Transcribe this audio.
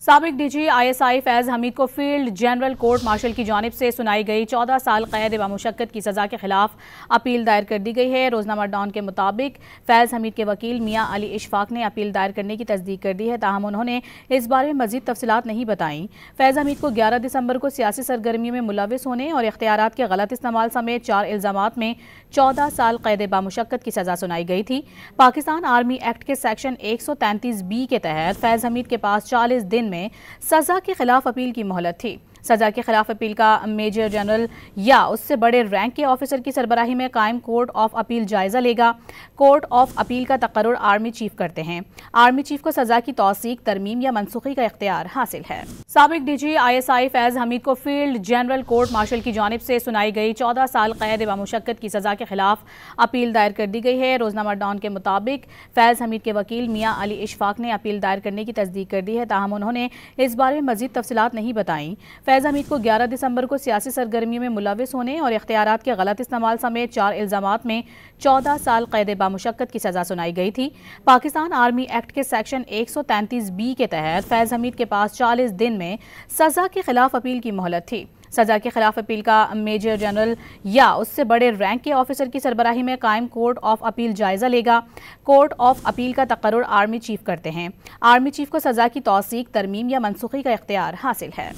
साबिक DG ISI Faiz Hamid को field general court martial की जानिब से सुनाई गई 14 साल कैद बामुशक्कत की सज़ा के खिलाफ अपील दायर कर दी गई है। रोजनामा डॉन के मुताबिक फैज हमीद के वकील मियां अली इशफाक ने अपील दायर करने की तस्दीक कर दी है, ताहम उन्होंने इस बारे में मजीद तफसीलात नहीं बताई। फैज हमीद को 11 दिसंबर को सियासी सरगर्मियों में मुलविस होने और इख्तियारात के गलत इस्तेमाल समेत 4 इल्जामात में 14 साल कैद बामुशक्कत की सज़ा सुनाई गई थी। पाकिस्तान आर्मी एक्ट के सेक्शन 133B के तहत फैज हमीद के पास 40 दिन में सजा के खिलाफ अपील की मोहलत थी। सजा के खिलाफ अपील का मेजर जनरल या उससे बड़े रैंक के ऑफिसर की सरबराही में कायम कोर्ट ऑफ अपील जायजा लेगा। कोर्ट ऑफ अपील का तकर्रुर आर्मी चीफ करते हैं। आर्मी चीफ को सजा की तौसीक, तरमीम या मनसूखी का इख्तियार हासिल है। साबिक डीजी ISI फैज हमीद को फील्ड जनरल कोर्ट मार्शल की जानिब से सुनाई गई 14 साल कैद बामुशक्कत की सजा के खिलाफ अपील दायर कर दी गई है। रोजनामा डॉन के मुताबिक फैज हमीद के वकील मियां अली इशफाक ने अपील दायर करने की तस्दीक कर दी है, ताहम उन्होंने इस बारे में मजीद तफसीलात नहीं बताई। फैज हमीद को 11 दिसंबर को सियासी सरगर्मियों में मुलविस होने और इख्तियारात के गलत इस्तेमाल समेत 4 इल्जामात में 14 साल कैद बामुशक्कत की सजा सुनाई गई थी। पाकिस्तान आर्मी एक्ट के सेक्शन 133B के तहत फैज हमीद के पास 40 दिन में सजा के खिलाफ अपील की मोहलत थी। सजा के खिलाफ अपील का मेजर जनरल या उससे बड़े रैंक के ऑफिसर की सरबराही में कायम कोर्ट ऑफ अपील जायजा लेगा। कोर्ट ऑफ अपील का तकर्रुर आर्मी चीफ करते हैं। आर्मी चीफ को सजा की तौसीक, तरमीम या मनसूखी का इख्तियार हासिल है।